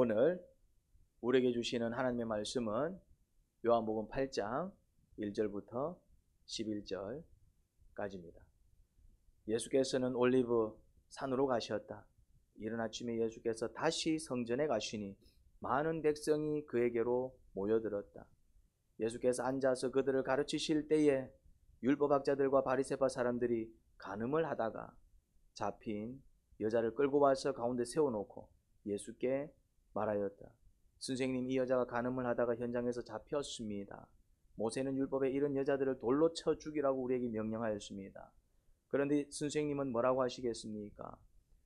오늘 우리에게 주시는 하나님의 말씀은 요한복음 8장 1절부터 11절까지입니다. 예수께서는 올리브 산으로 가셨다. 이른 아침에 예수께서 다시 성전에 가시니 많은 백성이 그에게로 모여들었다. 예수께서 앉아서 그들을 가르치실 때에 율법학자들과 바리새파 사람들이 간음을 하다가 잡힌 여자를 끌고 와서 가운데 세워놓고 예수께 말하였다. 선생님, 이 여자가 간음을 하다가 현장에서 잡혔습니다. 모세는 율법에 이런 여자들을 돌로 쳐 죽이라고 우리에게 명령하였습니다. 그런데 선생님은 뭐라고 하시겠습니까?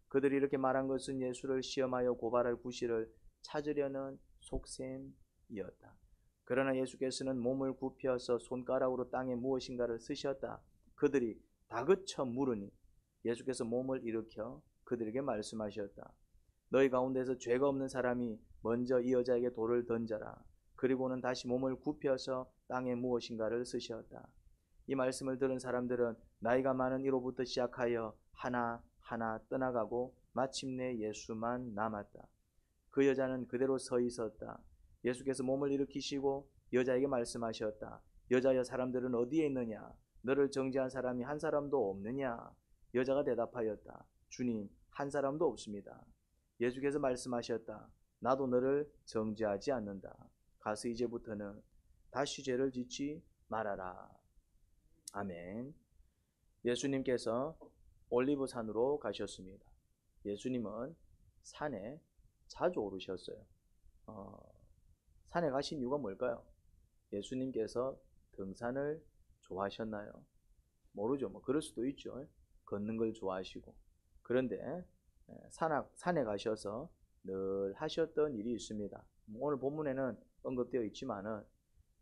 그들이 이렇게 말한 것은 예수를 시험하여 고발할 구실을 찾으려는 속셈이었다. 그러나 예수께서는 몸을 굽혀서 손가락으로 땅에 무엇인가를 쓰셨다. 그들이 다그쳐 물으니 예수께서 몸을 일으켜 그들에게 말씀하셨다. 너희 가운데서 죄가 없는 사람이 먼저 이 여자에게 돌을 던져라. 그리고는 다시 몸을 굽혀서 땅에 무엇인가를 쓰셨다. 이 말씀을 들은 사람들은 나이가 많은 이로부터 시작하여 하나하나 떠나가고 마침내 예수만 남았다. 그 여자는 그대로 서 있었다. 예수께서 몸을 일으키시고 여자에게 말씀하셨다. 여자여, 사람들은 어디에 있느냐? 너를 정죄한 사람이 한 사람도 없느냐? 여자가 대답하였다. 주님, 한 사람도 없습니다. 예수께서 말씀하셨다. 나도 너를 정죄하지 않는다. 가서 이제부터는 다시 죄를 짓지 말아라. 아멘. 예수님께서 올리브산으로 가셨습니다. 예수님은 산에 자주 오르셨어요. 산에 가신 이유가 뭘까요? 예수님께서 등산을 좋아하셨나요? 모르죠. 그럴 수도 있죠. 걷는 걸 좋아하시고. 그런데 산에 가셔서 늘 하셨던 일이 있습니다. 오늘 본문에는 언급되어 있지만은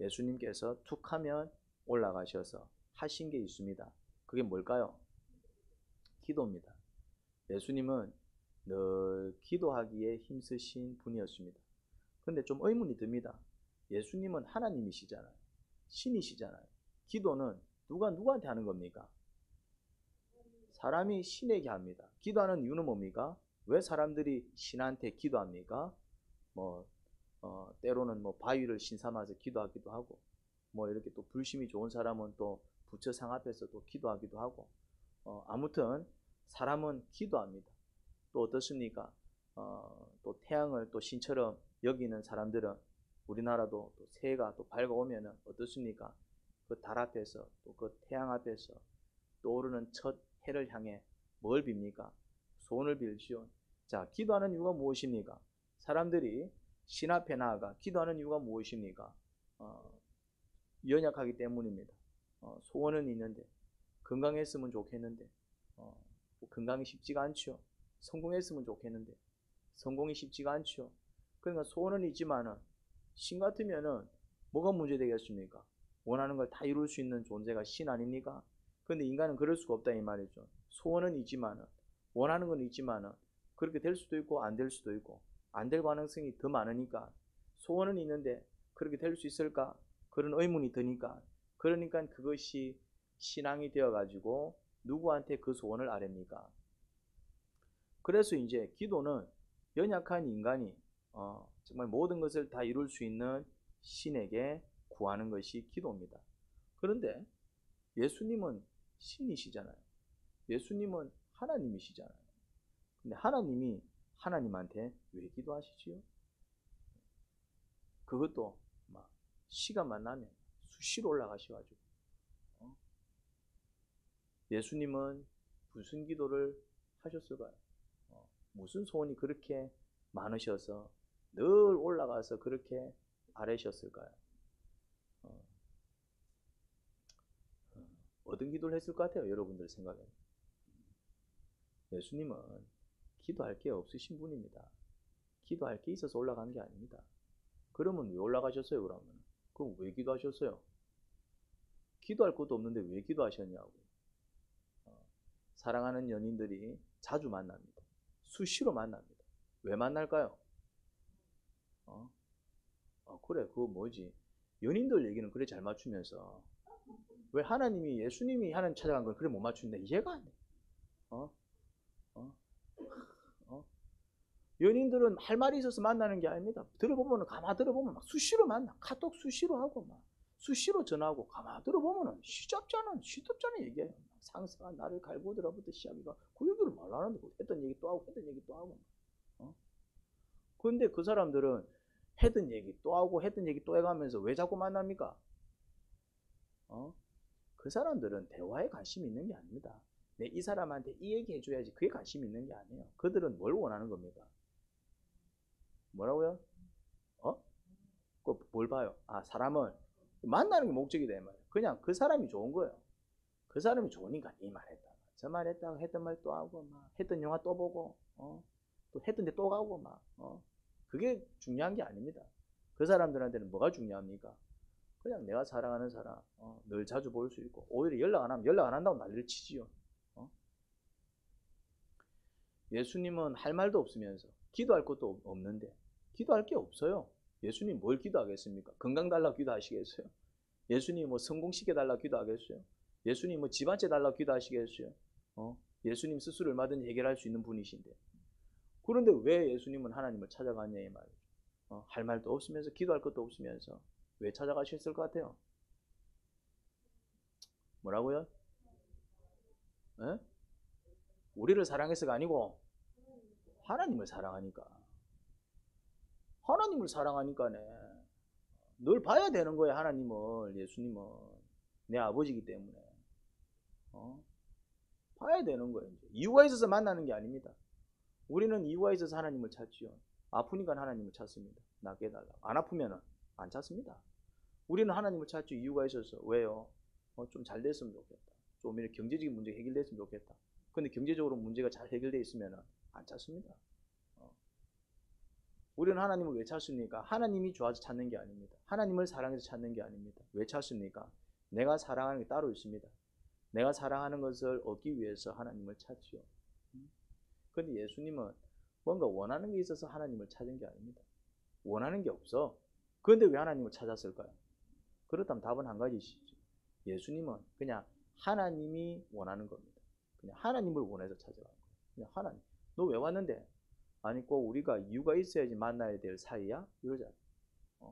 예수님께서 툭 하면 올라가셔서 하신 게 있습니다. 그게 뭘까요? 기도입니다. 예수님은 늘 기도하기에 힘쓰신 분이었습니다. 그런데 좀 의문이 듭니다. 예수님은 하나님이시잖아요. 신이시잖아요. 기도는 누가 누구한테 하는 겁니까? 사람이 신에게 합니다. 기도하는 이유는 뭡니까? 왜 사람들이 신한테 기도합니까? 때로는 바위를 신 삼아서 기도하기도 하고, 이렇게 또 불심이 좋은 사람은 또 부처상 앞에서 또 기도하기도 하고, 아무튼 사람은 기도합니다. 또 어떻습니까? 또 태양을 또 신처럼 여기는 사람들은, 우리나라도 또 새해가 또 밝아오면은 어떻습니까? 그 달 앞에서 또 그 태양 앞에서 떠오르는 첫 해를 향해 뭘 빕니까? 소원을 빌지요. 자, 기도하는 이유가 무엇입니까? 사람들이 신 앞에 나아가 기도하는 이유가 무엇입니까? 연약하기 때문입니다. 소원은 있는데, 건강했으면 좋겠는데, 건강이 쉽지가 않죠. 성공했으면 좋겠는데, 성공이 쉽지가 않죠. 그러니까 소원은 있지만은, 신 같으면은 뭐가 문제되겠습니까? 원하는 걸 다 이룰 수 있는 존재가 신 아닙니까? 그런데 인간은 그럴 수가 없다 이 말이죠. 소원은 있지만은, 원하는 건 있지만은 그렇게 될 수도 있고 안 될 수도 있고, 안 될 가능성이 더 많으니까, 소원은 있는데 그렇게 될 수 있을까? 그런 의문이 드니까, 그러니까 그것이 신앙이 되어가지고 누구한테 그 소원을 아뢰입니까? 그래서 이제 기도는 연약한 인간이 정말 모든 것을 다 이룰 수 있는 신에게 구하는 것이 기도입니다. 그런데 예수님은 신이시잖아요. 예수님은 하나님이시잖아요. 근데 하나님이 하나님한테 왜 기도하시지요? 그것도 막 시간만 나면 수시로 올라가셔가지고, 예수님은 무슨 기도를 하셨을까요? 무슨 소원이 그렇게 많으셔서 늘 올라가서 그렇게 아뢰셨을까요? 어떤 기도를 했을 것 같아요, 여러분들 생각에? 예수님은 기도할 게 없으신 분입니다. 기도할 게 있어서 올라간 게 아닙니다. 그러면 왜 올라가셨어요, 그러면? 그럼 왜 기도하셨어요? 기도할 것도 없는데 왜 기도하셨냐고. 사랑하는 연인들이 자주 만납니다. 수시로 만납니다. 왜 만날까요? 그래, 그거 뭐지? 연인들 얘기는 그래 잘 맞추면서 왜 하나님이, 예수님이 하나님 찾아간 걸 그래 못 맞추는데 이해가 안 돼. 어? 어? 어? 연인들은 할 말이 있어서 만나는 게 아닙니다. 가만 들어보면 막 수시로 만나. 카톡 수시로 하고 막 수시로 전화하고 가만 들어보면은 시덥잖은 얘기예요. 상사가 나를 갈고 들어부터 시작이가 그 얘기를 말하는데 했던 얘기 또 하고 했던 얘기 또 하고. 근데 그 사람들은 했던 얘기 또 하고 했던 얘기 또 해가면서 왜 자꾸 만납니까? 그 사람들은 대화에 관심이 있는 게 아닙니다. 이 사람한테 이 얘기 해줘야지 그게 관심이 있는 게 아니에요. 그들은 뭘 원하는 겁니까? 뭐라고요? 뭘 봐요? 사람은 만나는 게 목적이다 이 말이에요. 그냥 그 사람이 좋은 거예요. 그 사람이 좋으니까 이 말했다, 저 말했다, 했던 말 또 하고 막 했던 영화 또 보고 또 했던 데 또 가고 막 그게 중요한 게 아닙니다. 그 사람들한테는 뭐가 중요합니까? 그냥 내가 사랑하는 사람 늘 자주 볼 수 있고 오히려 연락 안 하면 연락 안 한다고 난리를 치지요. 예수님은 할 말도 없으면서 기도할 것도 없는데 기도할 게 없어요. 예수님 뭘 기도하겠습니까? 건강 달라고 기도하시겠어요? 예수님 뭐 성공시켜 달라고 기도하겠어요? 예수님 뭐 집 한 채 달라고 기도하시겠어요? 예수님 스스로 얼마든지 해결할 수 있는 분이신데 그런데 왜 예수님은 하나님을 찾아가냐 이 말이죠. 할 말도 없으면서 기도할 것도 없으면서 왜 찾아가셨을 것 같아요? 뭐라고요? 에? 우리를 사랑해서가 아니고 하나님을 사랑하니까. 하나님을 사랑하니까네. 늘 봐야 되는 거예요. 하나님을. 예수님은 내 아버지이기 때문에 봐야 되는 거예요. 이유가 있어서 만나는 게 아닙니다. 우리는 이유가 있어서 하나님을 찾지요. 아프니까 하나님을 찾습니다. 낫게 해달라고. 안 아프면 안 찾습니다. 우리는 하나님을 찾죠. 이유가 있어서. 왜요? 좀 잘 됐으면 좋겠다. 좀 이렇게 경제적인 문제가 해결됐으면 좋겠다. 근데 경제적으로 문제가 잘 해결되어 있으면 안 찾습니다. 우리는 하나님을 왜 찾습니까? 하나님이 좋아서 찾는 게 아닙니다. 하나님을 사랑해서 찾는 게 아닙니다. 왜 찾습니까? 내가 사랑하는 게 따로 있습니다. 내가 사랑하는 것을 얻기 위해서 하나님을 찾지요. 그런데 예수님은 뭔가 원하는 게 있어서 하나님을 찾은 게 아닙니다. 원하는 게 없어. 그런데 왜 하나님을 찾았을까요? 그렇다면 답은 한 가지시죠. 예수님은 그냥 하나님이 원하는 겁니다. 그냥 하나님을 원해서 찾아간 거예요. 그냥 하나님. 너 왜 왔는데? 아니 꼭 우리가 이유가 있어야지 만나야 될 사이야? 이러잖아요.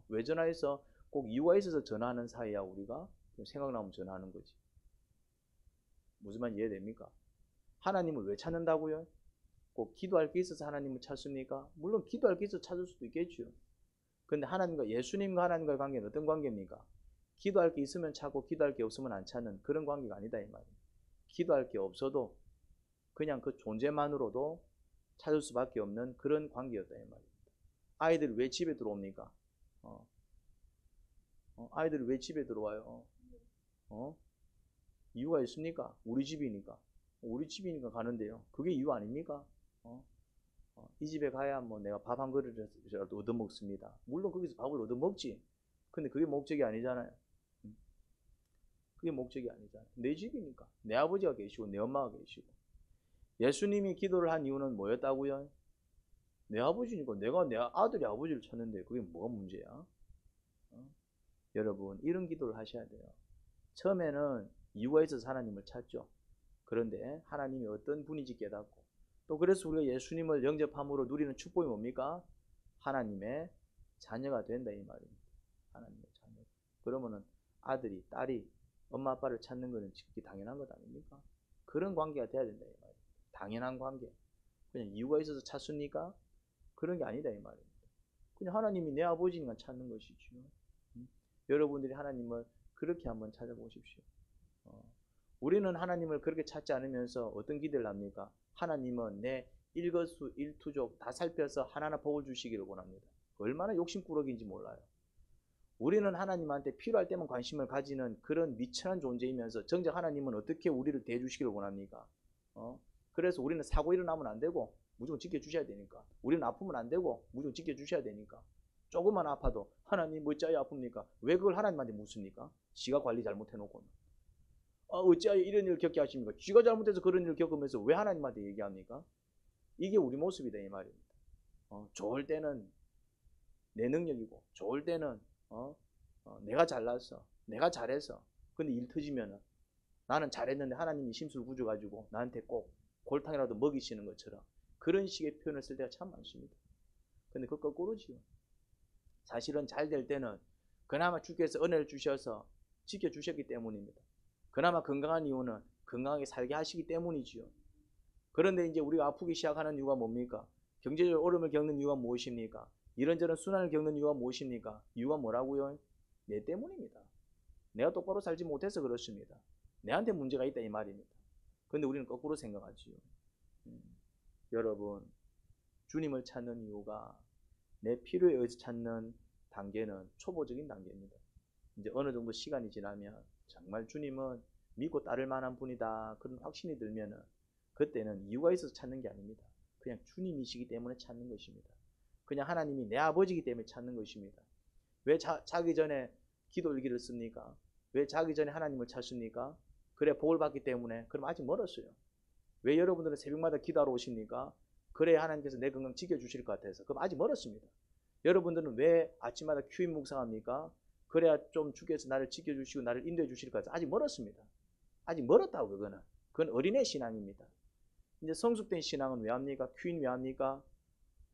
왜 전화해서 꼭 이유가 있어서 전화하는 사이야 우리가? 생각나면 전화하는 거지. 무슨 말 이해됩니까? 하나님을 왜 찾는다고요? 꼭 기도할 게 있어서 하나님을 찾습니까? 물론 기도할 게 있어서 찾을 수도 있겠죠. 근데 예수님과 하나님과의 관계는 어떤 관계입니까? 기도할 게 있으면 찾고 기도할 게 없으면 안 찾는 그런 관계가 아니다 이 말이에요. 기도할 게 없어도 그냥 그 존재만으로도 찾을 수밖에 없는 그런 관계였다 이 말입니다. 아이들 왜 집에 들어옵니까? 아이들 왜 집에 들어와요? 이유가 있습니까? 우리 집이니까. 우리 집이니까 가는데요. 그게 이유 아닙니까? 이 집에 가야 뭐 내가 밥 한 그릇이라도 얻어먹습니다. 물론 거기서 밥을 얻어먹지. 근데 그게 목적이 아니잖아요. 그게 목적이 아니잖아요. 내 집이니까. 내 아버지가 계시고 내 엄마가 계시고. 예수님이 기도를 한 이유는 뭐였다고요? 내 아버지니까 내가 내 아들이 아버지를 찾는데 그게 뭐가 문제야? 여러분 이런 기도를 하셔야 돼요. 처음에는 이유가 있어서 하나님을 찾죠. 그런데 하나님이 어떤 분인지 깨닫고 또 그래서 우리가 예수님을 영접함으로 누리는 축복이 뭡니까? 하나님의 자녀가 된다 이 말입니다. 하나님의 자녀. 그러면은 아들이 딸이 엄마 아빠를 찾는 것은 지극히 당연한 것 아닙니까? 그런 관계가 돼야 된다 이 말입니다. 당연한 관계. 그냥 이유가 있어서 찾습니까? 그런 게 아니다 이 말입니다. 그냥 하나님이 내 아버지니까 찾는 것이죠. 여러분들이 하나님을 그렇게 한번 찾아보십시오. 우리는 하나님을 그렇게 찾지 않으면서 어떤 기대를 합니까? 하나님은 내 일거수 일투족 다 살펴서 하나하나 복을 주시기를 원합니다. 얼마나 욕심꾸러기인지 몰라요. 우리는 하나님한테 필요할 때만 관심을 가지는 그런 미천한 존재이면서 정작 하나님은 어떻게 우리를 대해주시기를 원합니까? 그래서 우리는 사고 일어나면 안 되고 무조건 지켜주셔야 되니까. 우리는 아프면 안 되고 무조건 지켜주셔야 되니까. 조금만 아파도 하나님 어찌하여 아픕니까? 왜 그걸 하나님한테 묻습니까? 지가 관리 잘못해놓고는. 어찌하여 이런 일을 겪게 하십니까? 지가 잘못해서 그런 일을 겪으면서 왜 하나님한테 얘기합니까? 이게 우리 모습이다 이 말입니다. 좋을 때는 내 능력이고 좋을 때는 내가 잘났어. 내가 잘해서. 근데 일 터지면은 나는 잘했는데 하나님이 심술 구져가지고 나한테 꼭 골탕이라도 먹이시는 것처럼 그런 식의 표현을 쓸 때가 참 많습니다. 근데 그 거꾸로지요. 사실은 잘 될 때는 그나마 주께서 은혜를 주셔서 지켜주셨기 때문입니다. 그나마 건강한 이유는 건강하게 살게 하시기 때문이지요. 그런데 이제 우리가 아프기 시작하는 이유가 뭡니까? 경제적 어려움을 겪는 이유가 무엇입니까? 이런저런 순환을 겪는 이유가 무엇입니까? 이유가 뭐라고요? 내 때문입니다. 내가 똑바로 살지 못해서 그렇습니다. 내한테 문제가 있다 이 말입니다. 그런데 우리는 거꾸로 생각하지요. 여러분, 주님을 찾는 이유가 내 필요에 의해서 찾는 단계는 초보적인 단계입니다. 이제 어느 정도 시간이 지나면 정말 주님은 믿고 따를 만한 분이다 그런 확신이 들면은 그때는 이유가 있어서 찾는 게 아닙니다. 그냥 주님이시기 때문에 찾는 것입니다. 그냥 하나님이 내 아버지이기 때문에 찾는 것입니다. 왜 자기 전에 기도 일기를 씁니까? 왜 자기 전에 하나님을 찾습니까? 그래 복을 받기 때문에. 그럼 아직 멀었어요. 왜 여러분들은 새벽마다 기도하러 오십니까? 그래 하나님께서 내 건강 지켜주실 것 같아서. 그럼 아직 멀었습니다. 여러분들은 왜 아침마다 QM 묵상합니까? 그래야 좀 주께서 나를 지켜주시고 나를 인도해 주실 것 같아서. 아직 멀었습니다. 아직 멀었다고 그거는. 그건 어린애 신앙입니다. 이제 성숙된 신앙은 왜 합니까? 큐인 왜 합니까?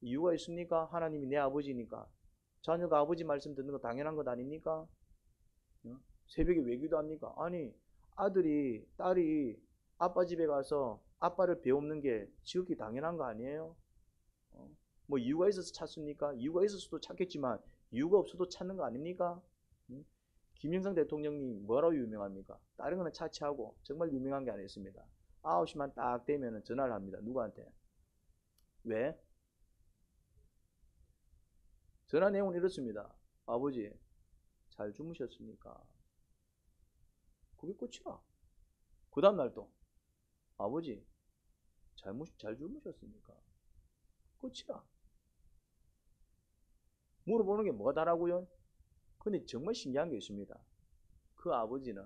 이유가 있습니까? 하나님이 내 아버지니까. 자녀가 아버지 말씀 듣는 거 당연한 것 아닙니까? 새벽에 왜 기도합니까? 아니 아들이 딸이 아빠 집에 가서 아빠를 배우는 게 지극히 당연한 거 아니에요? 뭐 이유가 있어서 찾습니까? 이유가 있어서도 찾겠지만 이유가 없어도 찾는 거 아닙니까? 김영삼 대통령이 뭐라고 유명합니까? 다른 거는 차치하고 정말 유명한 게 아니었습니다. 9시만 딱 되면 전화를 합니다. 누구한테? 왜? 전화 내용은 이렇습니다. 아버지 잘 주무셨습니까? 그게 끝이라. 그 다음날 또 아버지 잘 주무셨습니까? 끝이라. 물어보는 게 뭐가 다라고요? 근데 정말 신기한 게 있습니다. 그 아버지는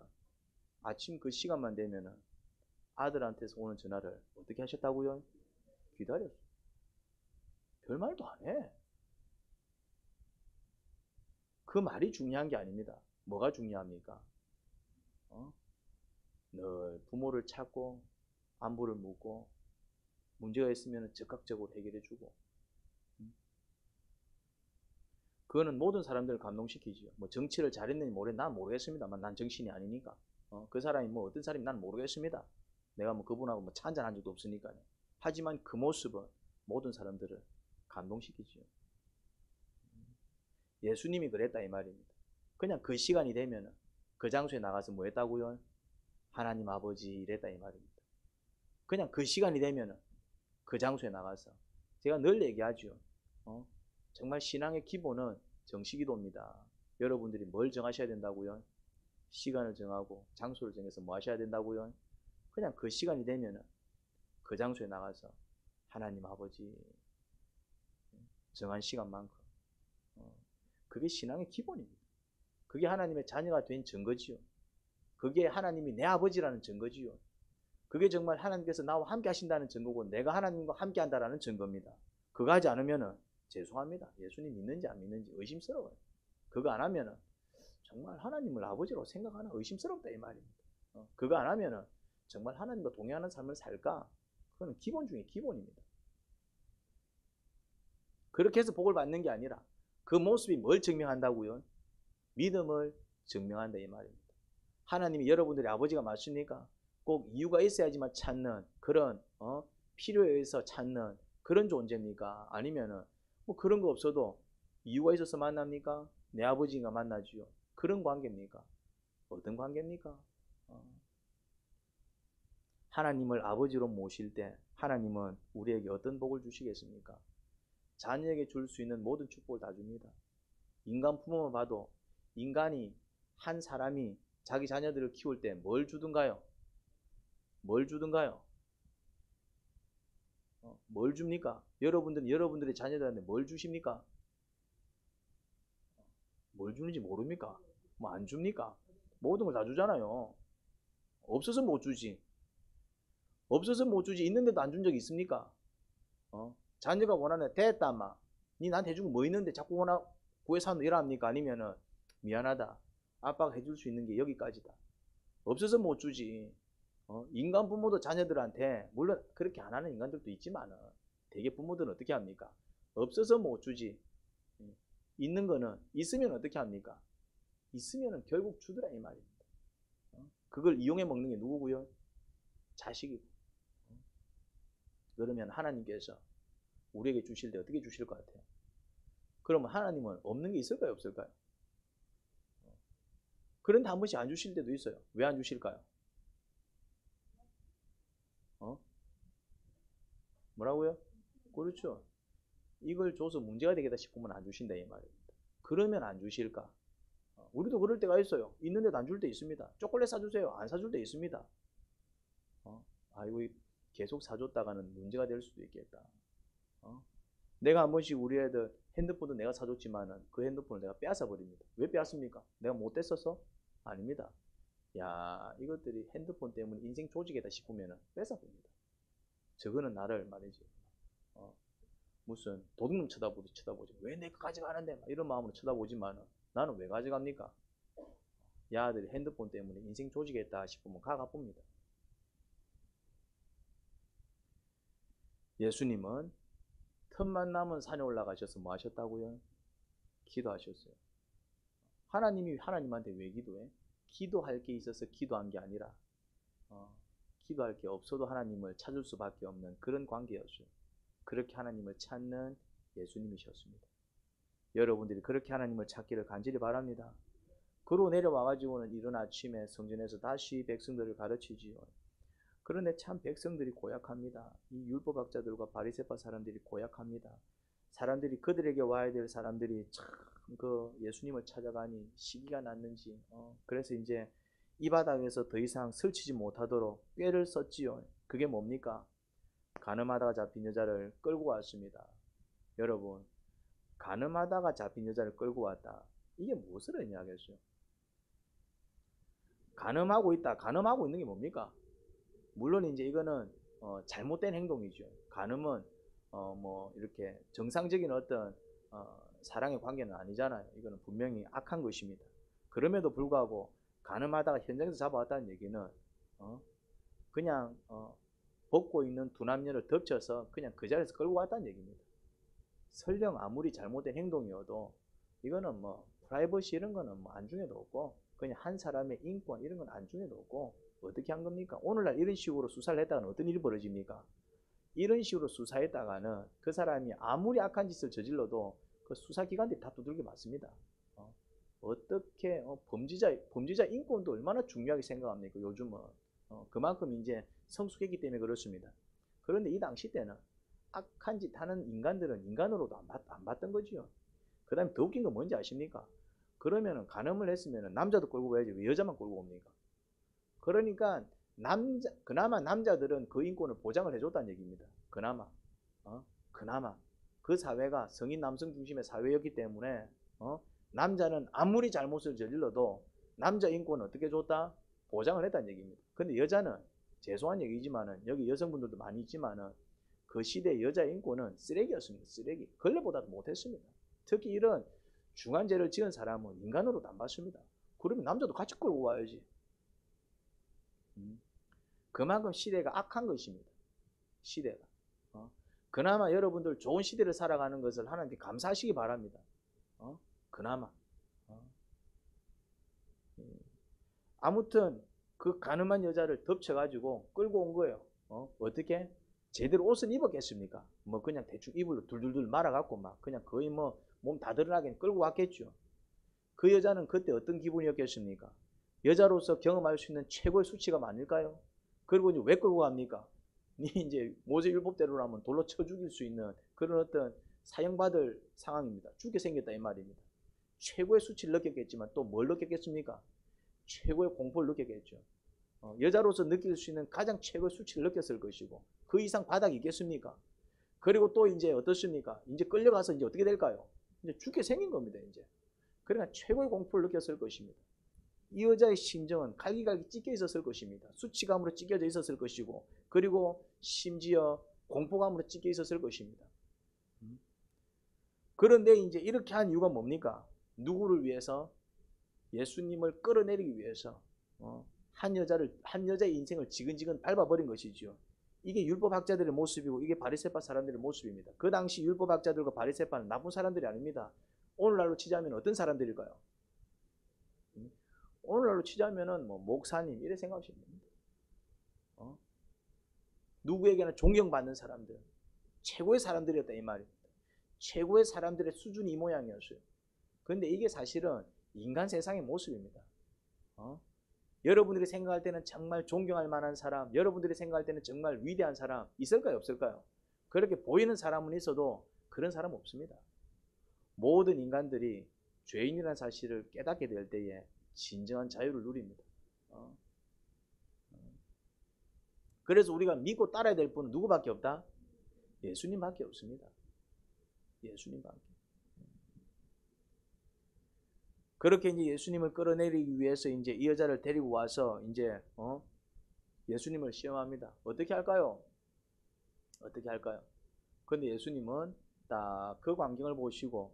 아침 그 시간만 되면은 아들한테서 오는 전화를 어떻게 하셨다고요? 기다렸어. 별말도 안 해. 그 말이 중요한 게 아닙니다. 뭐가 중요합니까? 늘 부모를 찾고 안부를 묻고 문제가 있으면 즉각적으로 해결해주고. 그거는 모든 사람들을 감동시키지요. 뭐 정치를 잘했는지 난 모르겠습니다만 난 정신이 아니니까. 그 사람이 뭐 어떤 사람이 난 모르겠습니다. 내가 뭐 그분하고 뭐 차 한잔 한 적도 없으니까요. 하지만 그 모습은 모든 사람들을 감동시키지요. 예수님이 그랬다 이 말입니다. 그냥 그 시간이 되면 그 장소에 나가서 뭐 했다고요? 하나님 아버지 이랬다 이 말입니다. 그냥 그 시간이 되면 그 장소에 나가서 제가 늘 얘기하죠. 정말 신앙의 기본은 정식기도입니다. 여러분들이 뭘 정하셔야 된다고요? 시간을 정하고 장소를 정해서 뭐 하셔야 된다고요? 그냥 그 시간이 되면 그 장소에 나가서 하나님 아버지 정한 시간만큼 그게 신앙의 기본입니다. 그게 하나님의 자녀가 된 증거지요. 그게 하나님이 내 아버지라는 증거지요. 그게 정말 하나님께서 나와 함께 하신다는 증거고 내가 하나님과 함께 한다는 증거입니다. 그거 하지 않으면 죄송합니다. 예수님 믿는지 안 믿는지 의심스러워요. 그거 안 하면 정말 하나님을 아버지로 생각하나 의심스럽다 이 말입니다. 그거 안 하면 정말 하나님과 동행하는 삶을 살까? 그건 기본 중에 기본입니다. 그렇게 해서 복을 받는 게 아니라 그 모습이 뭘 증명한다고요? 믿음을 증명한다 이 말입니다. 하나님이 여러분들의 아버지가 맞습니까? 꼭 이유가 있어야지만 찾는 그런 필요에 의해서 찾는 그런 존재입니까? 아니면은 뭐 그런 거 없어도 이유가 있어서 만납니까? 내 아버지가 만나지요. 그런 관계입니까? 어떤 관계입니까? 하나님을 아버지로 모실 때 하나님은 우리에게 어떤 복을 주시겠습니까? 자녀에게 줄 수 있는 모든 축복을 다 줍니다. 인간 부모만 봐도 인간이 한 사람이 자기 자녀들을 키울 때 뭘 주든가요? 뭘 주든가요? 뭘 줍니까? 여러분들은 여러분들의 자녀들한테 뭘 주십니까? 뭘 주는지 모릅니까? 뭐 안 줍니까? 모든 걸 다 주잖아요. 없어서 못 주지. 없어서 못 주지. 있는데도 안 준 적이 있습니까? 자녀가 원하는 됐다 마. 니 나한테 해준 거 뭐 있는데 자꾸 구해서 하는 일 합니까? 아니면은 미안하다. 아빠가 해줄 수 있는 게 여기까지다. 없어서 못 주지. 인간 부모도 자녀들한테 물론 그렇게 안 하는 인간들도 있지만은 대개 부모들은 어떻게 합니까? 없어서 못 주지. 있는 거는 있으면 어떻게 합니까? 있으면 결국 주더라 이 말입니다. 그걸 이용해 먹는 게 누구고요? 자식이고. 그러면 하나님께서 우리에게 주실 때 어떻게 주실 것 같아요? 그러면 하나님은 없는 게 있을까요? 없을까요? 그런데 한 번씩 안 주실 때도 있어요. 왜 안 주실까요? 뭐라고요? 그렇죠. 이걸 줘서 문제가 되겠다 싶으면 안 주신다 이 말입니다. 그러면 안 주실까? 우리도 그럴 때가 있어요. 있는데도 안 줄 때 있습니다. 초콜릿 사주세요. 안 사줄 때 있습니다. 아이고 계속 사줬다가는 문제가 될 수도 있겠다. 내가 한 번씩 우리 애들 핸드폰도 내가 사줬지만은 그 핸드폰을 내가 빼앗아 버립니다. 왜 빼앗습니까? 내가 못됐어서? 아닙니다. 야, 이것들이 핸드폰 때문에 인생 조지겠다 싶으면은 뺏어 버립니다. 저거는 나를 말이지. 무슨 도둑놈 쳐다보지. 왜 내 거 가져가는데? 이런 마음으로 쳐다보지만은 나는 왜 가져갑니까? 야들이 핸드폰 때문에 인생 조지겠다 싶으면 가봅니다. 예수님은 틈만 남은 산에 올라가셔서 뭐 하셨다고요? 기도하셨어요. 하나님이 하나님한테 왜 기도해? 기도할 게 있어서 기도한 게 아니라 기도할 게 없어도 하나님을 찾을 수밖에 없는 그런 관계였어요. 그렇게 하나님을 찾는 예수님이셨습니다. 여러분들이 그렇게 하나님을 찾기를 간절히 바랍니다. 그로 내려와가지고는 이른 아침에 성전에서 다시 백성들을 가르치지요. 그런데 참 백성들이 고약합니다. 이 율법학자들과 바리새파 사람들이 고약합니다. 사람들이 그들에게 와야 될 사람들이 참 그 예수님을 찾아가니 시기가 났는지 그래서 이제 이 바닥에서 더 이상 설치지 못하도록 꾀를 썼지요. 그게 뭡니까? 간음하다가 잡힌 여자를 끌고 왔습니다. 여러분, 간음하다가 잡힌 여자를 끌고 왔다. 이게 무엇을 의미하겠어요? 간음하고 있다. 간음하고 있는 게 뭡니까? 물론 이제 이거는 잘못된 행동이죠. 간음은 뭐 이렇게 정상적인 어떤 사랑의 관계는 아니잖아요. 이거는 분명히 악한 것입니다. 그럼에도 불구하고 간음하다가 현장에서 잡아왔다는 얘기는 그냥 벗고 있는 두 남녀를 덮쳐서 그냥 그 자리에서 끌고 왔다는 얘기입니다. 설령 아무리 잘못된 행동이어도 이거는 뭐 프라이버시 이런 거는 뭐 안중에도 없고 그냥 한 사람의 인권 이런 건 안중에도 없고 어떻게 한 겁니까? 오늘날 이런 식으로 수사를 했다가는 어떤 일이 벌어집니까? 이런 식으로 수사했다가는 그 사람이 아무리 악한 짓을 저질러도 그 수사기관들이 다 두들겨 맞습니다. 어떻게 범죄자 인권도 얼마나 중요하게 생각합니까? 요즘은 그만큼 이제 성숙했기 때문에 그렇습니다. 그런데 이 당시 때는 악한 짓 하는 인간들은 인간으로도 안 봤던 거지요. 그 다음에 더 웃긴 건 뭔지 아십니까? 그러면은 간음을 했으면 남자도 끌고 가야지 왜 여자만 끌고 옵니까? 그러니까 그나마 남자들은 그 인권을 보장을 해줬다는 얘기입니다. 그나마 그 사회가 성인 남성 중심의 사회였기 때문에 남자는 아무리 잘못을 저질러도 남자 인권은 어떻게 줬다? 보장을 했다는 얘기입니다. 근데 여자는 죄송한 얘기지만은 여기 여성분들도 많이 있지만은 그 시대 여자 인권은 쓰레기였습니다. 쓰레기. 걸레보다도 못했습니다. 특히 이런 중한 죄를 지은 사람은 인간으로도 안 봤습니다. 그러면 남자도 같이 끌고 와야지. 그만큼 시대가 악한 것입니다. 시대가. 그나마 여러분들 좋은 시대를 살아가는 것을 하나님께 감사하시기 바랍니다. 그나마. 아무튼 그 가늠한 여자를 덮쳐가지고 끌고 온 거예요. 어떻게? 제대로 옷은 입었겠습니까? 뭐 그냥 대충 이불로 둘둘둘 말아갖고 막 그냥 거의 뭐 몸 다 드러나게 끌고 왔겠죠. 그 여자는 그때 어떤 기분이었겠습니까? 여자로서 경험할 수 있는 최고의 수치가 아닐까요? 그리고 이제 왜 끌고 갑니까? 이제 모세율법대로라면 돌로 쳐 죽일 수 있는 그런 어떤 사형받을 상황입니다. 죽게 생겼다 이 말입니다. 최고의 수치를 느꼈겠지만 또 뭘 느꼈겠습니까? 최고의 공포를 느꼈겠죠. 여자로서 느낄 수 있는 가장 최고의 수치를 느꼈을 것이고 그 이상 바닥이 있겠습니까? 그리고 또 이제 어떻습니까? 이제 끌려가서 이제 어떻게 될까요? 이제 죽게 생긴 겁니다. 이제 그러니까 최고의 공포를 느꼈을 것입니다. 이 여자의 심정은 갈기갈기 찢겨 있었을 것입니다. 수치감으로 찢겨져 있었을 것이고 그리고 심지어 공포감으로 찢겨 있었을 것입니다. 그런데 이제 이렇게 한 이유가 뭡니까? 누구를 위해서? 예수님을 끌어내리기 위해서 한 여자의 인생을 지근지근 밟아버린 것이지요. 이게 율법학자들의 모습이고 이게 바리새파 사람들의 모습입니다. 그 당시 율법학자들과 바리새파는 나쁜 사람들이 아닙니다. 오늘날로 치자면 어떤 사람들일까요? 오늘날로 치자면은 뭐 목사님 이래 생각하시면 됩니다. 누구에게나 존경받는 사람들, 최고의 사람들이었다 이 말입니다. 최고의 사람들의 수준이 이 모양이었어요. 그런데 이게 사실은 인간 세상의 모습입니다. 여러분들이 생각할 때는 정말 존경할 만한 사람, 여러분들이 생각할 때는 정말 위대한 사람 있을까요? 없을까요? 그렇게 보이는 사람은 있어도 그런 사람은 없습니다. 모든 인간들이 죄인이라는 사실을 깨닫게 될 때에 진정한 자유를 누립니다. 그래서 우리가 믿고 따라야 될 분은 누구밖에 없다? 예수님밖에 없습니다. 예수님밖에. 그렇게 이제 예수님을 끌어내리기 위해서 이제 이 여자를 데리고 와서 이제 예수님을 시험합니다. 어떻게 할까요? 어떻게 할까요? 근데 예수님은 딱 그 광경을 보시고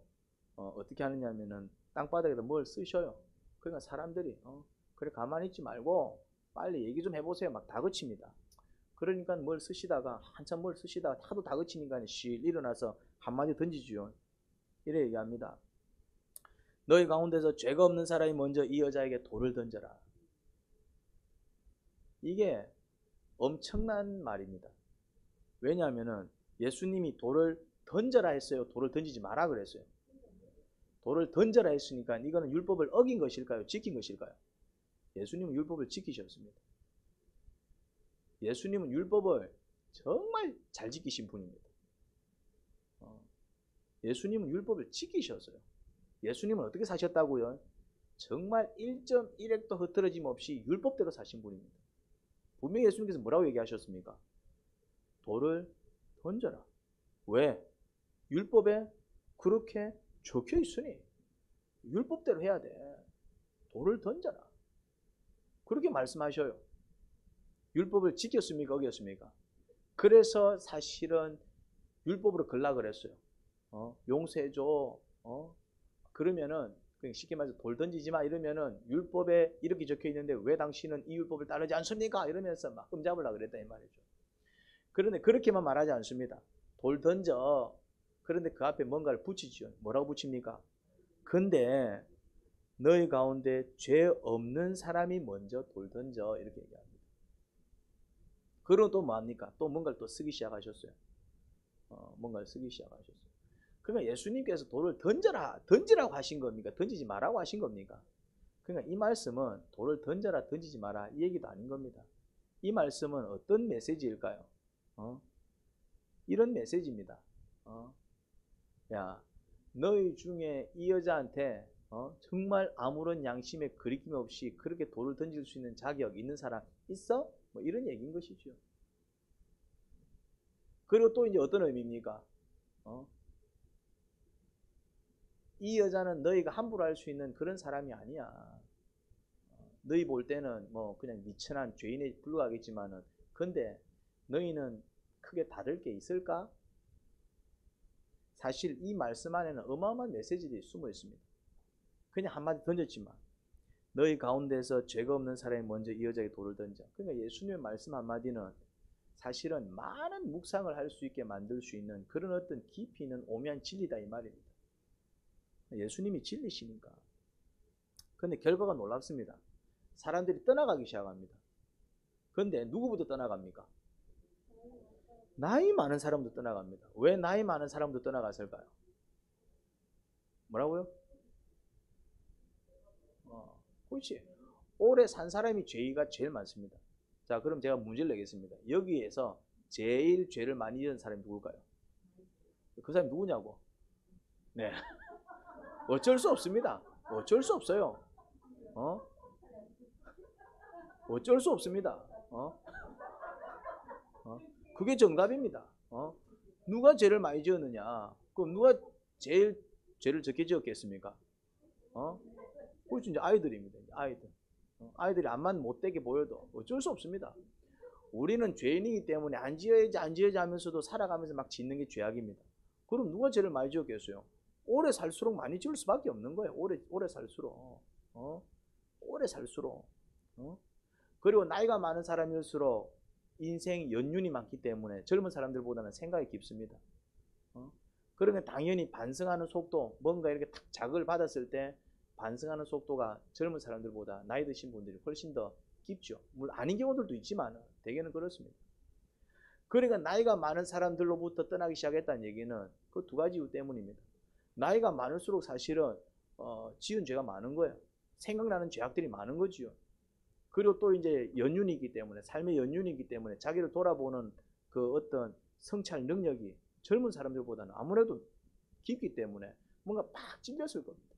어떻게 하느냐면은 땅바닥에다 뭘 쓰셔요. 그러니까 사람들이 그래 가만히 있지 말고 빨리 얘기 좀 해보세요. 막 다그칩니다. 그러니까 뭘 쓰시다가 한참 뭘 쓰시다가 하도 다그치니까 쉴 일어나서 한마디 던지죠. 이래 얘기합니다. 너희 가운데서 죄가 없는 사람이 먼저 이 여자에게 돌을 던져라. 이게 엄청난 말입니다. 왜냐하면은 예수님이 돌을 던져라 했어요? 돌을 던지지 마라 그랬어요? 돌을 던져라 했으니까 이거는 율법을 어긴 것일까요? 지킨 것일까요? 예수님은 율법을 지키셨습니다. 예수님은 율법을 정말 잘 지키신 분입니다. 예수님은 율법을 지키셨어요. 예수님은 어떻게 사셨다고요? 정말 1.1획도 흐트러짐 없이 율법대로 사신 분입니다. 분명히 예수님께서 뭐라고 얘기하셨습니까? 돌을 던져라. 왜? 율법에 그렇게 적혀 있으니 율법대로 해야 돼. 돌을 던져라. 그렇게 말씀하셔요. 율법을 지켰습니까? 어겼습니까? 그래서 사실은 율법으로 걸라 그랬어요. 용서해줘. 그러면은 쉽게 말해서 돌 던지지 마 이러면은 율법에 이렇게 적혀 있는데 왜 당신은 이 율법을 따르지 않습니까? 이러면서 막 흠잡으려고 그랬다 이 말이죠. 그런데 그렇게만 말하지 않습니다. 돌 던져. 그런데 그 앞에 뭔가를 붙이죠. 뭐라고 붙입니까? 근데 너희 가운데 죄 없는 사람이 먼저 돌 던져 이렇게 얘기합니다. 그리고 또 뭐합니까? 또 뭔가를 또 쓰기 시작하셨어요. 뭔가를 쓰기 시작하셨어요. 그러니까 예수님께서 돌을 던지라고 하신 겁니까? 던지지 말라고 하신 겁니까? 그러니까 이 말씀은 돌을 던져라, 던지지 마라 이 얘기도 아닌 겁니다. 이 말씀은 어떤 메시지일까요? 이런 메시지입니다. 야, 너희 중에 이 여자한테 정말 아무런 양심에 거리낌 없이 그렇게 돌을 던질 수 있는 자격 있는 사람 있어? 뭐 이런 얘기인 것이죠. 그리고 또 이제 어떤 의미입니까? 이 여자는 너희가 함부로 할 수 있는 그런 사람이 아니야. 너희 볼 때는 뭐 그냥 미천한 죄인에 불과하겠지만은 근데 너희는 크게 다를 게 있을까? 사실 이 말씀 안에는 어마어마한 메시지들이 숨어 있습니다. 그냥 한마디 던졌지만 너희 가운데서 죄가 없는 사람이 먼저 이 여자에게 돌을 던져. 그러니까 예수님의 말씀 한마디는 사실은 많은 묵상을 할 수 있게 만들 수 있는 그런 어떤 깊이 있는 오묘한 진리다 이 말입니다. 예수님이 진리시니까. 그런데 결과가 놀랍습니다. 사람들이 떠나가기 시작합니다. 그런데 누구부터 떠나갑니까? 나이 많은 사람도 떠나갑니다. 왜 나이 많은 사람도 떠나갔을까요? 뭐라고요? 그렇지. 오래 산 사람이 죄가 제일 많습니다. 자, 그럼 제가 문제를 내겠습니다. 여기에서 제일 죄를 많이 지은 사람이 누굴까요? 그 사람이 누구냐고? 네. 어쩔 수 없습니다. 어쩔 수 없어요. 어쩔 수 없습니다. 그게 정답입니다. 누가 죄를 많이 지었느냐? 그럼 누가 제일 죄를 적게 지었겠습니까? 그렇죠. 이제 아이들입니다. 아이들. 아이들이 암만 못되게 보여도 어쩔 수 없습니다. 우리는 죄인이기 때문에 안 지어야지 안 지어야지 하면서도 살아가면서 막 짓는 게 죄악입니다. 그럼 누가 죄를 많이 지었겠어요? 오래 살수록 많이 지을 수밖에 없는 거예요. 오래 살수록. 오래 살수록. 그리고 나이가 많은 사람일수록 인생 연륜이 많기 때문에 젊은 사람들보다는 생각이 깊습니다. 그러면 당연히 반성하는 속도, 뭔가 이렇게 탁 자극을 받았을 때 반성하는 속도가 젊은 사람들보다 나이 드신 분들이 훨씬 더 깊죠. 물론 아닌 경우들도 있지만 대개는 그렇습니다. 그러니까 나이가 많은 사람들로부터 떠나기 시작했다는 얘기는 그 두 가지 이유 때문입니다. 나이가 많을수록 사실은 지은 죄가 많은 거예요. 생각나는 죄악들이 많은 거지요. 그리고 또 이제 연륜이기 때문에, 삶의 연륜이기 때문에 자기를 돌아보는 그 어떤 성찰 능력이 젊은 사람들보다는 아무래도 깊기 때문에 뭔가 팍 찔렸을 겁니다.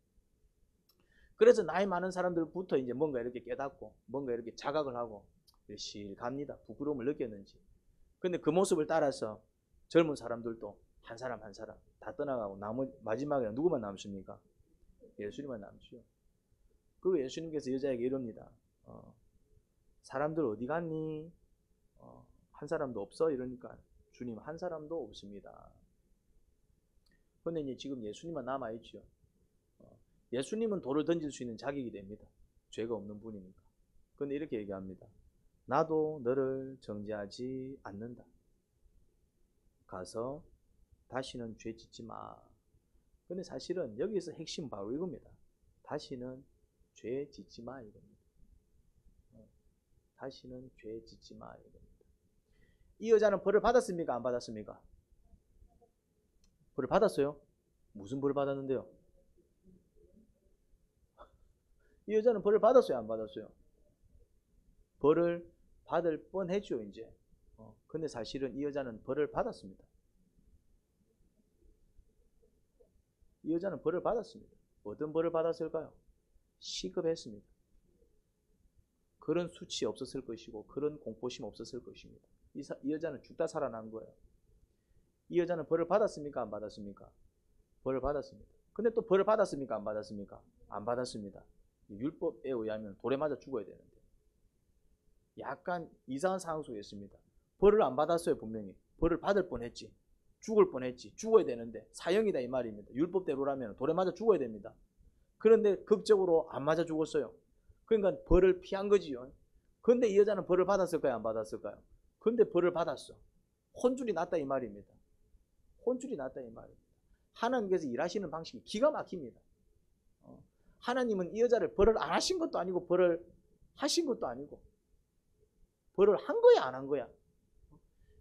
그래서 나이 많은 사람들부터 이제 뭔가 이렇게 깨닫고 뭔가 이렇게 자각을 하고 실갑니다. 부끄러움을 느꼈는지. 근데 그 모습을 따라서 젊은 사람들도 한 사람 한 사람 다 떠나가고 마지막에 누구만 남습니까? 예수님만 남죠. 그리고 예수님께서 여자에게 이럽니다. 사람들 어디 갔니? 한 사람도 없어? 이러니까 주님 한 사람도 없습니다. 그런데 이제 지금 예수님만 남아있죠. 예수님은 돌을 던질 수 있는 자격이 됩니다. 죄가 없는 분이니까. 그런데 이렇게 얘기합니다. 나도 너를 정죄하지 않는다. 가서 다시는 죄 짓지 마. 근데 사실은 여기서 핵심 바로 이겁니다. 다시는 죄 짓지 마 이겁니다. 다시는 죄 짓지 마 이겁니다. 이 여자는 벌을 받았습니까? 안 받았습니까? 벌을 받았어요? 무슨 벌을 받았는데요? 이 여자는 벌을 받았어요? 안 받았어요? 벌을 받을 뻔했죠 이제. 근데 사실은 이 여자는 벌을 받았습니다. 이 여자는 벌을 받았습니다. 어떤 벌을 받았을까요? 시급했습니다. 그런 수치 없었을 것이고 그런 공포심 없었을 것입니다. 이 여자는 죽다 살아난 거예요. 이 여자는 벌을 받았습니까? 안 받았습니까? 벌을 받았습니다. 근데 또 벌을 받았습니까? 안 받았습니까? 안 받았습니다. 율법에 의하면 돌에 맞아 죽어야 되는데 약간 이상한 상황 속에 있습니다. 벌을 안 받았어요. 분명히 벌을 받을 뻔했지. 죽을 뻔했지. 죽어야 되는데 사형이다 이 말입니다. 율법대로라면 돌에 맞아 죽어야 됩니다. 그런데 극적으로 안 맞아 죽었어요. 그러니까 벌을 피한 거지요. 그런데 이 여자는 벌을 받았을까요? 안 받았을까요? 근데 벌을 받았어. 혼줄이 났다 이 말입니다. 혼줄이 났다 이 말입니다. 하나님께서 일하시는 방식이 기가 막힙니다. 하나님은 이 여자를 벌을 안 하신 것도 아니고 벌을 하신 것도 아니고 벌을 한 거야 안 한 거야.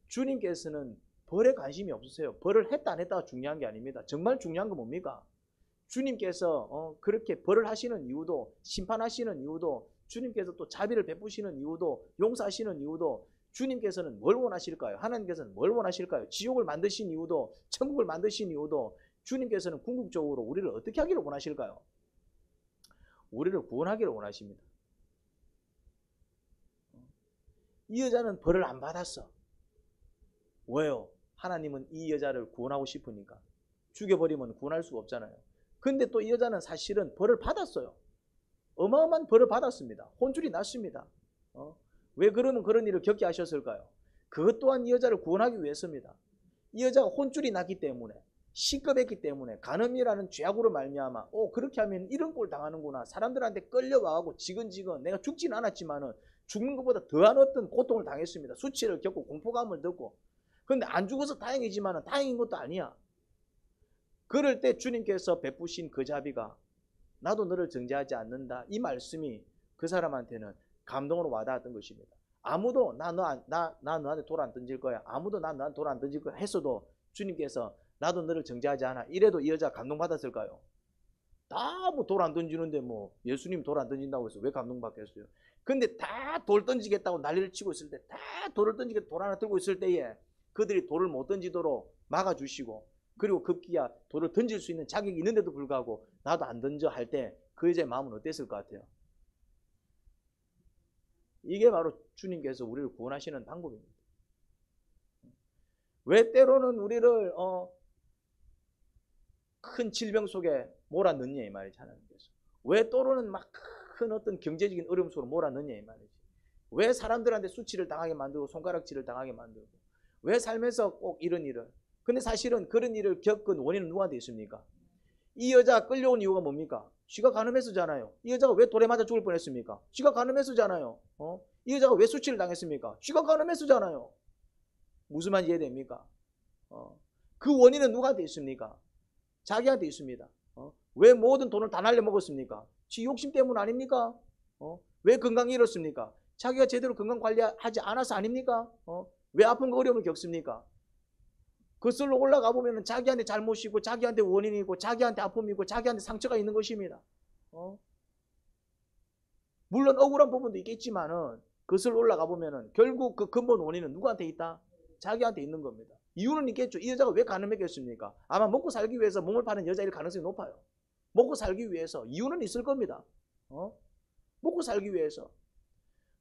주님께서는 벌에 관심이 없으세요. 벌을 했다 안 했다가 중요한 게 아닙니다. 정말 중요한 건 뭡니까? 주님께서 그렇게 벌을 하시는 이유도, 심판하시는 이유도, 주님께서 또 자비를 베푸시는 이유도, 용서하시는 이유도, 주님께서는 뭘 원하실까요? 하나님께서는 뭘 원하실까요? 지옥을 만드신 이유도, 천국을 만드신 이유도, 주님께서는 궁극적으로 우리를 어떻게 하기를 원하실까요? 우리를 구원하기를 원하십니다. 이 여자는 벌을 안 받았어. 왜요? 하나님은 이 여자를 구원하고 싶으니까. 죽여버리면 구원할 수가 없잖아요. 근데 또 이 여자는 사실은 벌을 받았어요. 어마어마한 벌을 받았습니다. 혼줄이 났습니다. 왜 그러면 그런 일을 겪게 하셨을까요? 그것 또한 이 여자를 구원하기 위해서입니다. 이 여자가 혼줄이 났기 때문에, 시급했기 때문에, 간음이라는 죄악으로 말미암아 그렇게 하면 이런 꼴 당하는구나. 사람들한테 끌려와가고 지근지근 내가 죽진 않았지만은 죽는 것보다 더한 어떤 고통을 당했습니다. 수치를 겪고 공포감을 듣고. 그런데 안 죽어서 다행이지만은 다행인 것도 아니야. 그럴 때 주님께서 베푸신 그 자비가 나도 너를 정죄하지 않는다. 이 말씀이 그 사람한테는 감동으로 와닿았던 것입니다. 아무도 나 너한테 돌 안 던질 거야. 아무도 나 너한테 돌 안 던질 거야 했어도 주님께서 나도 너를 정죄하지 않아. 이래도 이 여자 감동받았을까요? 다 뭐 돌 안 던지는데 뭐 예수님 돌 안 던진다고 해서 왜 감동받겠어요? 근데 다 돌 던지겠다고 난리를 치고 있을 때, 다 돌을 던지겠다 돌 하나 들고 있을 때에 그들이 돌을 못 던지도록 막아주시고, 그리고 급기야 돌을 던질 수 있는 자격이 있는데도 불구하고 나도 안 던져 할 때 그 여자의 마음은 어땠을 것 같아요? 이게 바로 주님께서 우리를 구원하시는 방법입니다. 왜 때로는 우리를 큰 질병 속에 몰아넣냐 이 말이지. 하나님께서 왜 때로는 막 큰 어떤 경제적인 어려움 속으로 몰아넣냐 이 말이지. 왜 사람들한테 수치를 당하게 만들고 손가락질을 당하게 만들고, 왜 삶에서 꼭 이런 일을. 근데 사실은 그런 일을 겪은 원인은 누구한테 있습니까? 이 여자가 끌려온 이유가 뭡니까? 쥐가 간음했었잖아요. 이 여자가 왜 돌에 맞아 죽을 뻔했습니까? 쥐가 간음했었잖아요. 이 여자가 왜 수치를 당했습니까? 쥐가 가늠했었잖아요. 무슨 말인지 이해됩니까? 그 원인은 누구한테 있습니까? 자기한테 있습니다. 왜 모든 돈을 다 날려먹었습니까? 지 욕심 때문 아닙니까? 왜 건강 잃었습니까? 자기가 제대로 건강 관리하지 않아서 아닙니까? 왜 아픈 어려움을 겪습니까? 그슬로 올라가 보면 자기한테 잘못이고 자기한테 원인이고 자기한테 아픔이고 자기한테 상처가 있는 것입니다. 물론 억울한 부분도 있겠지만은 그슬 올라가 보면은 결국 그 근본 원인은 누구한테 있다? 자기한테 있는 겁니다. 이유는 있겠죠. 이 여자가 왜 가늠했겠습니까? 아마 먹고 살기 위해서 몸을 파는 여자일 가능성이 높아요. 먹고 살기 위해서 이유는 있을 겁니다. 먹고 살기 위해서.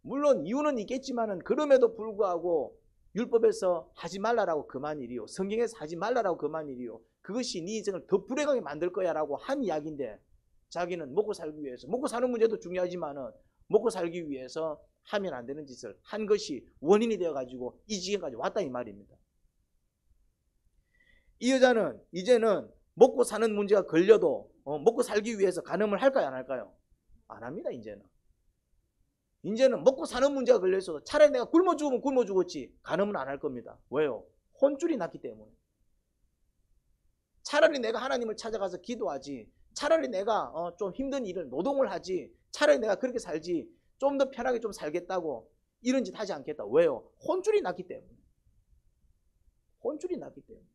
물론 이유는 있겠지만은 그럼에도 불구하고 율법에서 하지 말라라고 그만 일이요. 성경에서 하지 말라라고 그만 일이요. 그것이 네 인생을 더 불행하게 만들 거야 라고 한 이야기인데 자기는 먹고 살기 위해서, 먹고 사는 문제도 중요하지만은 먹고 살기 위해서 하면 안 되는 짓을 한 것이 원인이 되어가지고 이 지경까지 왔다 이 말입니다. 이 여자는 이제는 먹고 사는 문제가 걸려도 먹고 살기 위해서 간음을 할까요 안 할까요? 안 합니다. 이제는 먹고 사는 문제가 걸려있어도 차라리 내가 굶어 죽으면 굶어 죽었지 간음은 안 할 겁니다. 왜요? 혼줄이 났기 때문에. 차라리 내가 하나님을 찾아가서 기도하지, 차라리 내가 좀 힘든 일을 노동을 하지, 차라리 내가 그렇게 살지 좀 더 편하게 좀 살겠다고 이런 짓 하지 않겠다. 왜요? 혼줄이 났기 때문에. 혼줄이 났기 때문에.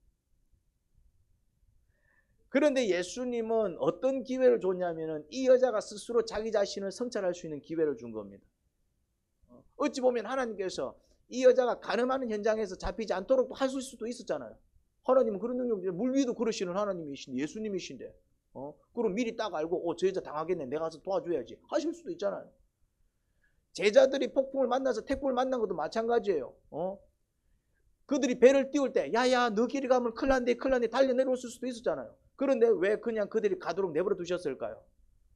그런데 예수님은 어떤 기회를 줬냐면은 이 여자가 스스로 자기 자신을 성찰할 수 있는 기회를 준 겁니다. 어찌 보면 하나님께서 이 여자가 간음하는 현장에서 잡히지 않도록 하실 수도 있었잖아요. 하나님은 그런 능력이 물 위도 그러시는 하나님이신데 예수님이신데 그럼 미리 딱 알고 저 여자 당하겠네 내가 가서 도와줘야지 하실 수도 있잖아요. 제자들이 폭풍을 만나서 태풍을 만난 것도 마찬가지예요. 그들이 배를 띄울 때 야야 너 길이 가면 큰일 난데 달려 내려올 수도 있었잖아요. 그런데 왜 그냥 그들이 가도록 내버려 두셨을까요?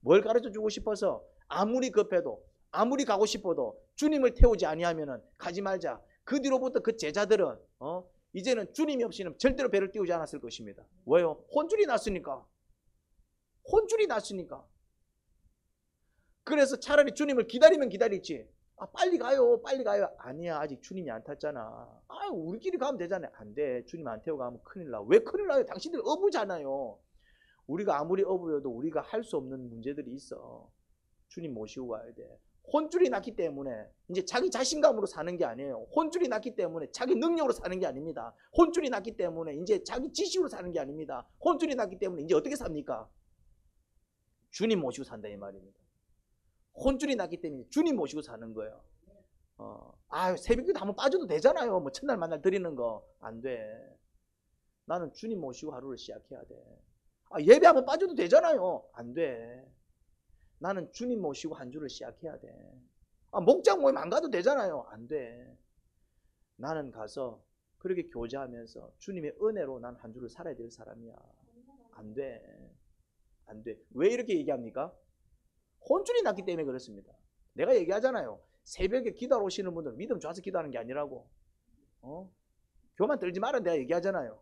뭘 가르쳐 주고 싶어서 아무리 급해도 아무리 가고 싶어도 주님을 태우지 아니하면은 가지 말자. 그 뒤로부터 그 제자들은 이제는 주님이 없이는 절대로 배를 띄우지 않았을 것입니다. 왜요? 혼줄이 났으니까. 혼줄이 났으니까. 그래서 차라리 주님을 기다리면 기다리지. 빨리 가요. 빨리 가요. 아니야. 아직 주님이 안 탔잖아. 우리끼리 가면 되잖아요. 안 돼. 주님 안 태우고 가면 큰일 나. 왜 큰일 나요? 당신들 어부잖아요. 우리가 아무리 어부여도 우리가 할 수 없는 문제들이 있어. 주님 모시고 가야 돼. 혼줄이 났기 때문에 이제 자기 자신감으로 사는 게 아니에요. 혼줄이 났기 때문에 자기 능력으로 사는 게 아닙니다. 혼줄이 났기 때문에 이제 자기 지식으로 사는 게 아닙니다. 혼줄이 났기 때문에 이제 어떻게 삽니까? 주님 모시고 산다 이 말입니다. 혼줄이 났기 때문에 주님 모시고 사는 거예요. 새벽기도 한번 빠져도 되잖아요. 뭐 첫날 만날 드리는 거 안 돼. 나는 주님 모시고 하루를 시작해야 돼. 예배 한번 빠져도 되잖아요. 안 돼. 나는 주님 모시고 한 주를 시작해야 돼. 목장 모임 안 가도 되잖아요. 안 돼. 나는 가서 그렇게 교제하면서 주님의 은혜로 난 한 주를 살아야 될 사람이야. 안 돼. 안 돼. 왜 이렇게 얘기합니까? 혼줄이 났기 때문에 그렇습니다. 내가 얘기하잖아요. 새벽에 기도하러 오시는 분들 믿음 좋아서 기도하는 게 아니라고. 교만 떨지 마라 내가 얘기하잖아요.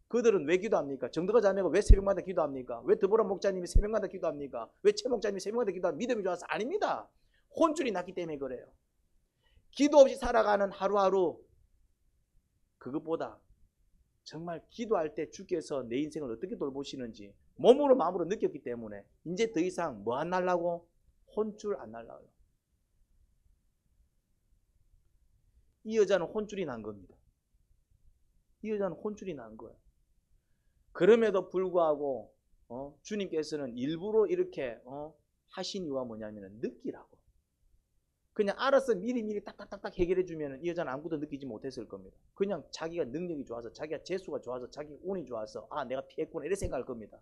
그들은 왜 기도합니까? 정도가 자매가 왜 새벽마다 기도합니까? 왜 드보라 목자님이 새벽마다 기도합니까? 왜 최 목자님이 새벽마다 기도합니까? 믿음이 좋아서 아닙니다. 혼줄이 났기 때문에 그래요. 기도 없이 살아가는 하루하루 그것보다 정말 기도할 때 주께서 내 인생을 어떻게 돌보시는지 몸으로 마음으로 느꼈기 때문에 이제 더 이상 뭐 안 날라고? 혼줄 안 날라요. 이 여자는 혼줄이 난 겁니다. 이 여자는 혼줄이 난 거예요. 그럼에도 불구하고 주님께서는 일부러 이렇게 하신 이유가 뭐냐면 느끼라고. 그냥 알아서 미리미리 딱딱딱딱 해결해 주면 이 여자는 아무것도 느끼지 못했을 겁니다. 그냥 자기가 능력이 좋아서 자기가 재수가 좋아서 자기 운이 좋아서 내가 피했구나 이렇게 생각할 겁니다.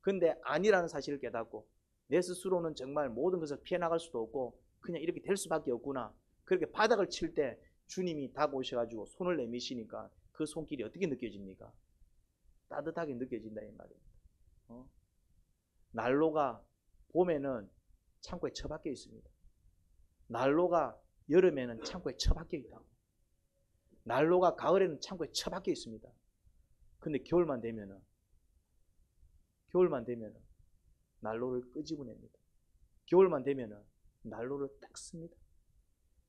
근데 아니라는 사실을 깨닫고 내 스스로는 정말 모든 것을 피해 나갈 수도 없고 그냥 이렇게 될 수밖에 없구나. 그렇게 바닥을 칠 때 주님이 다가오셔가지고 손을 내미시니까 그 손길이 어떻게 느껴집니까? 따뜻하게 느껴진다 이 말입니다. 난로가 봄에는 창고에 처박혀 있습니다. 난로가 여름에는 창고에 처박혀 있다고. 난로가 가을에는 창고에 처박혀 있습니다. 근데 겨울만 되면은 난로를 끄집어냅니다. 겨울만 되면은 난로를 딱 씁니다.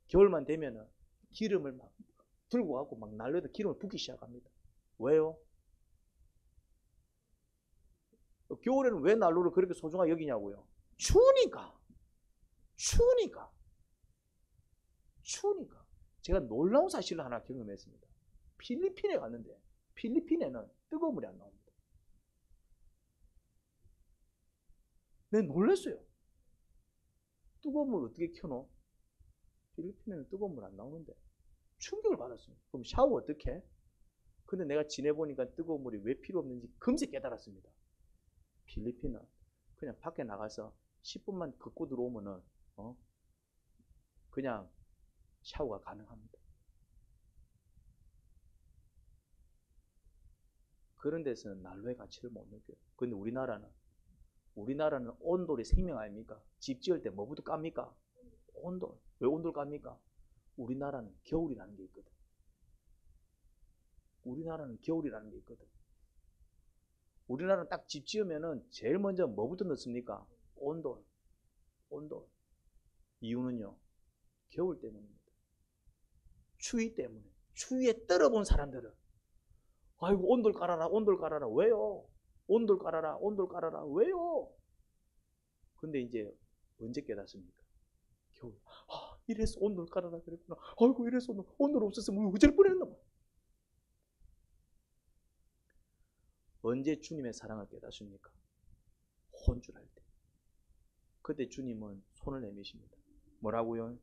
겨울만 되면은 기름을 막 들고 가고 막 난로에다 기름을 붓기 시작합니다. 왜요? 겨울에는 왜 난로를 그렇게 소중하게 여기냐고요? 추우니까. 제가 놀라운 사실을 하나 경험했습니다. 필리핀에 갔는데 필리핀에는 뜨거운 물이 안 나옵니다. 내가 놀랐어요. 뜨거운 물 어떻게 켜노? 필리핀에는 뜨거운 물 안 나오는데 충격을 받았습니다. 그럼 샤워 어떻게 해? 근데 내가 지내보니까 뜨거운 물이 왜 필요 없는지 금세 깨달았습니다. 필리핀은 그냥 밖에 나가서 10분만 걷고 들어오면은 그냥 샤워가 가능합니다. 그런 데서는 난로의 가치를 못 느껴요. 근데 우리나라는 온돌이 생명 아닙니까? 집 지을 때 뭐부터 깝니까? 온돌. 왜 온돌 깝니까? 우리나라는 겨울이라는 게 있거든. 우리나라는 딱 집 지으면은 제일 먼저 뭐부터 넣습니까? 온돌. 이유는요, 겨울 때문입니다. 추위 때문에. 추위에 떨어본 사람들은 아이고 온돌 깔아라. 왜요? 온돌 깔아라. 왜요? 근데 이제 언제 깨닫습니까? 겨울. 이래서 온돌 깔아라 그랬구나. 아이고 이래서 온돌 없었으면 어쩔 뻔했나 봐. 언제 주님의 사랑을 깨닫습니까? 혼쭐할 때. 그때 주님은 손을 내미십니다. 뭐라고요?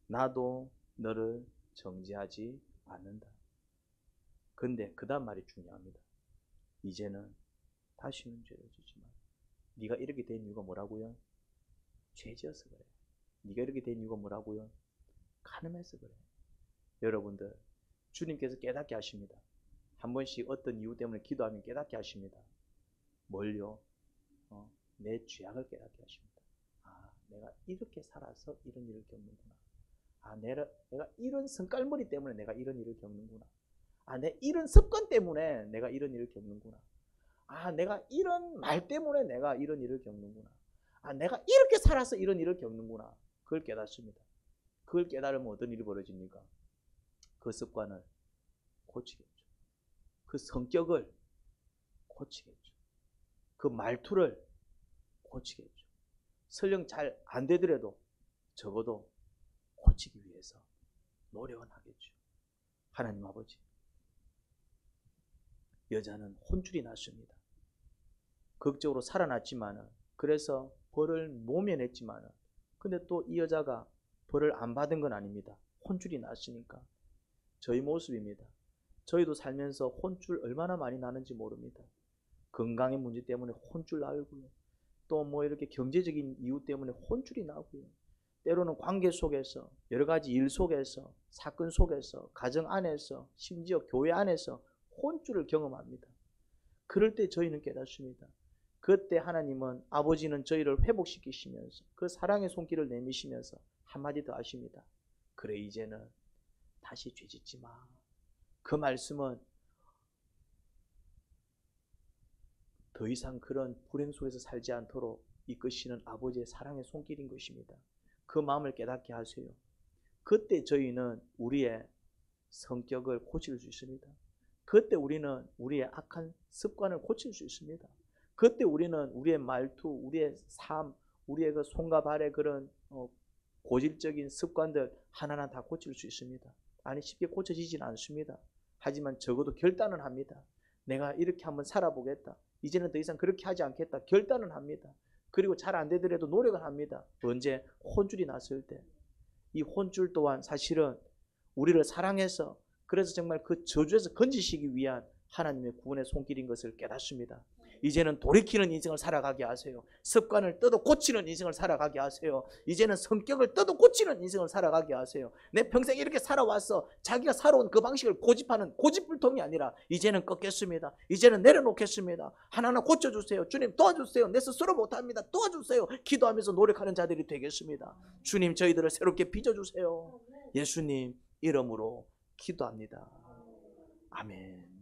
나도 너를 정죄하지 않는다. 근데 그 다음 말이 중요합니다. 이제는 다시는 죄를 짓지 마. 네가 이렇게 된 이유가 뭐라고요? 죄지어서 그래. 네가 이렇게 된 이유가 뭐라고요? 가늠해서 그래. 여러분들, 주님께서 깨닫게 하십니다. 한 번씩 어떤 이유 때문에 기도하면 깨닫게 하십니다. 뭘요? 내 죄악을 깨닫게 하십니다. 내가 이렇게 살아서 이런 일을 겪는구나. 내가 이런 성깔머리 때문에 내가 이런 일을 겪는구나. 내 이런 습관 때문에 내가 이런 일을 겪는구나. 내가 이런 말 때문에 내가 이런 일을 겪는구나. 내가 이렇게 살아서 이런 일을 겪는구나. 그걸 깨닫습니다. 그걸 깨달으면 어떤 일이 벌어집니까? 그 습관을 고치겠죠. 그 성격을 고치겠죠. 그 말투를 고치겠죠. 설령 잘 안 되더라도 적어도 고치기 위해서 노력은 하겠죠. 하나님 아버지, 여자는 혼쭐이 났습니다. 극적으로 살아났지만은, 그래서 벌을 모면했지만은, 근데 또 이 여자가 벌을 안 받은 건 아닙니다. 혼쭐이 났으니까. 저희 모습입니다. 저희도 살면서 혼쭐 얼마나 많이 나는지 모릅니다. 건강의 문제 때문에 혼쭐 나고요. 또 뭐 이렇게 경제적인 이유 때문에 혼쭐이 나고요. 때로는 관계 속에서, 여러 가지 일 속에서, 사건 속에서, 가정 안에서, 심지어 교회 안에서 혼쭐을 경험합니다. 그럴 때 저희는 깨닫습니다. 그때 하나님은, 아버지는 저희를 회복시키시면서 그 사랑의 손길을 내미시면서 한마디 더 하십니다. 그래, 이제는 다시 죄짓지 마. 그 말씀은 더 이상 그런 불행 속에서 살지 않도록 이끄시는 아버지의 사랑의 손길인 것입니다. 그 마음을 깨닫게 하세요. 그때 저희는 우리의 성격을 고칠 수 있습니다. 그때 우리는 우리의 악한 습관을 고칠 수 있습니다. 그때 우리는 우리의 말투, 우리의 삶, 우리의 그 손과 발의 그런 고질적인 습관들 하나하나 다 고칠 수 있습니다. 쉽게 고쳐지지는 않습니다. 하지만 적어도 결단은 합니다. 내가 이렇게 한번 살아보겠다. 이제는 더 이상 그렇게 하지 않겠다. 결단은 합니다. 그리고 잘 안 되더라도 노력을 합니다. 언제? 혼쭐이 났을 때. 이 혼쭐 또한 사실은 우리를 사랑해서, 그래서 정말 그 저주에서 건지시기 위한 하나님의 구원의 손길인 것을 깨닫습니다. 이제는 돌이키는 인생을 살아가게 하세요. 습관을 뜯어 고치는 인생을 살아가게 하세요. 이제는 성격을 뜯어 고치는 인생을 살아가게 하세요. 내 평생 이렇게 살아왔어. 자기가 살아온 그 방식을 고집하는 고집불통이 아니라 이제는 꺾겠습니다. 이제는 내려놓겠습니다. 하나하나 고쳐주세요. 주님 도와주세요. 내 스스로 못합니다. 도와주세요. 기도하면서 노력하는 자들이 되겠습니다. 주님, 저희들을 새롭게 빚어주세요. 예수님 이름으로 기도합니다. 아멘.